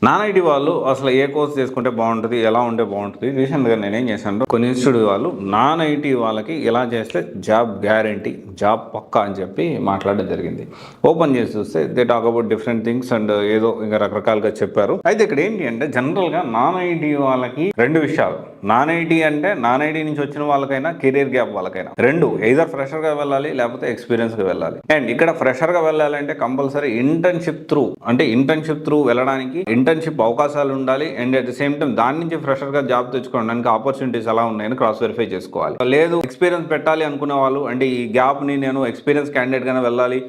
Non IT వాళ్ళు అసలు ఏ course చేసుకుంటే బాగుంటుంది, ఎలా ఉంటే బాగుంటుంది. రీసెంట్గా నేనేం చేశాను, కొన్ని ఇన్స్టిట్యూట్ వాళ్ళు నాన్ ఐటీ వాళ్ళకి ఎలా చేస్తే జాబ్ గ్యారంటీ, జాబ్ పక్కా అని చెప్పి మాట్లాడడం జరిగింది. ఓపెన్ చేసి చూస్తే they talk about different things and ఏదో ఇంకా రకరకాలుగా చెప్పారు. అయితే ఇక్కడ ఏంటి అంటే జనరల్గా నాన్ ఐటీ వాళ్ళకి రెండు విషయాలు. నాన్ ఐటీ అంటే నాన్ ఐటీ నుంచి వచ్చిన వాళ్ళకైనా కెరీర్ గ్యాప్ వాళ్ళకైనా రెండు, ఎయిదర్ ఫ్రెషర్గా వెళ్ళాలి లేకపోతే ఎక్స్పీరియన్స్గా వెళ్ళాలి. అండ్ ఇక్కడ ఫ్రెషర్గా వెళ్ళాలంటే కంపల్సరీ ఇంటర్న్షిప్ త్రూ వెళ్ళడానికి ఇంటర్న్షిప్ అవకాశాలు ఉండాలి. And at the same time దాని నుంచి ఫ్రెషర్గా జాబ్ తెచ్చుకోవడానికి ఆపర్చునిటీస్ ఎలా ఉన్నాయని క్రాస్ వెరిఫై చేసుకోవాలి. లేదు ఎక్స్పీరియన్స్ పెట్టాలి అనుకునే వాళ్ళు, అంటే ఈ గ్యాప్ని నేను ఎక్స్పీరియన్స్ క్యాండిడేట్గానే వెళ్ళాలి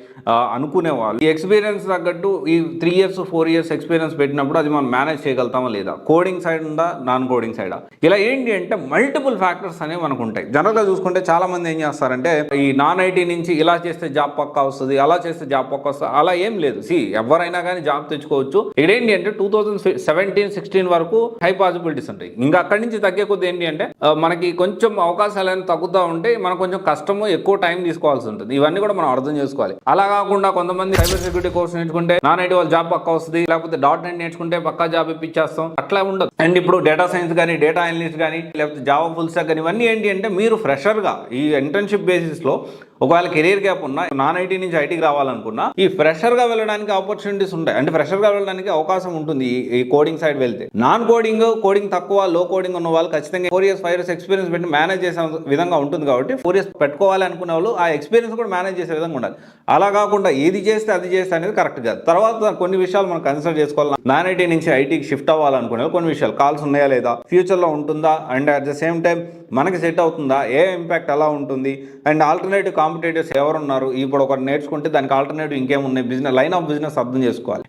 అనుకునే వాళ్ళు, ఈ ఎక్స్పీరియన్స్ తగ్గట్టు ఈ 3 years 4 years ఎక్స్పీరియన్స్ పెట్టినప్పుడు అది మనం మేనేజ్ చేయగలుగుతామా లేదా, కోడింగ్ సైడ్ ఉందా నాన్ కోడింగ్ సైడా, ఇలా ఏంటి అంటే మల్టిపుల్ ఫ్యాక్టర్స్ అనేవి మనకు ఉంటాయి. జనరల్గా చూసుకుంటే చాలా మంది ఏం చేస్తారంటే ఈ నాన్ ఐటీ నుంచి ఇలా చేస్తే జాబ్ పక్కా వస్తుంది, అలా చేస్తే జాబ్ పక్కా వస్తుంది, అలా ఏం లేదు. ఎవరైనా కానీ జాబ్ తెచ్చుకోవచ్చు. ఇక్కడ ఏంటి అంటే 2017-16 వరకు హై పాసిబిలిటీస్ ఉంటాయి. ఇంకా అక్కడి నుంచి తగ్గే కొద్ది ఏంటి అంటే మనకి కొంచెం అవకాశాలు తగ్గుతూ ఉంటే మనకు కొంచెం కష్టము, ఎక్కువ టైం తీసుకోవాల్సి ఉంటుంది. ఇవన్నీ కూడా మనం అర్థం చేసుకోవాలి. అలా కాకుండా కొంతమంది సైబర్ సెక్యూరిటీ కోర్స్ నేర్చుకుంటే నాన్ ఐటీ వాళ్ళు జాబ్ పక్కా వస్తుంది, లేకపోతే .NET నేర్చుకుంటే పక్కా జాబ్ ఇప్పించేస్తాం, అట్లా ఉండదు. అండ్ ఇప్పుడు డేటా సైన్స్ కానీ, డేటా అనలిస్ట్ కానీ, లేకపోతే జావా ఫుల్ స్టాక్ కానీ, ఇవన్నీ ఏంటి అంటే మీరు ఫ్రెషర్గా ఈ ఇంటర్న్షిప్ బేసిస్లో ఒకవేళ కెరీర్ గ్యాప్ ఉన్నా, నాన్ ఐటీ నుంచి ఐటీకి రావాలనుకున్నా, ఈ ఫ్రెషర్గా వెళ్ళడానికి ఆపర్చునిటీస్ ఉంటాయి. అంటే ఫ్రెషర్గా వెళ్ళడానికి అవకాశం ఉంటుంది ఈ కోడింగ్ సైడ్ వెళ్తే. నాన్ కోడింగ్ తక్కువ, లో కోడింగ్ ఉన్న వాళ్ళు ఖచ్చితంగా 4 years 5 years ఎక్స్పీరియన్స్ పెట్టి మేనేజ్ చేసే విధంగా ఉంటుంది. కాబట్టి 4 years పెట్టుకోవాలి అనుకునే వాళ్ళు ఆ ఎక్స్పీరియన్స్ కూడా మేనేజ్ చేసే విధంగా ఉండాలి. అలా కాకుండా ఏది చేస్తే అది చేస్తే అనేది కరెక్ట్ కాదు. తర్వాత కొన్ని విషయాలు మనం కన్సిడర్ చేసుకోవాలి. నాన్ ఐటీ నుంచి ఐటీకి షిఫ్ట్ అవ్వాలనుకునే కొన్ని విషయాలు, కాల్స్ ఉన్నాయా లేదా, ఫ్యూచర్లో ఉంటుందా, and at the same time మనకి సెట్ అవుతుందా, ఏ ఇంపాక్ట్ ఎలా ఉంటుంది, అండ్ ఆల్టర్నేటివ్ కాంపిటేటర్స్ ఎవరున్నారు, ఇప్పుడు ఒకటి నేర్చుకుంటే దానికి ఆల్టర్నేటివ్ ఇంకేమున్నాయి, బిజినెస్ లైన్ ఆఫ్ బిజినెస్ అర్థం చేసుకోవాలి.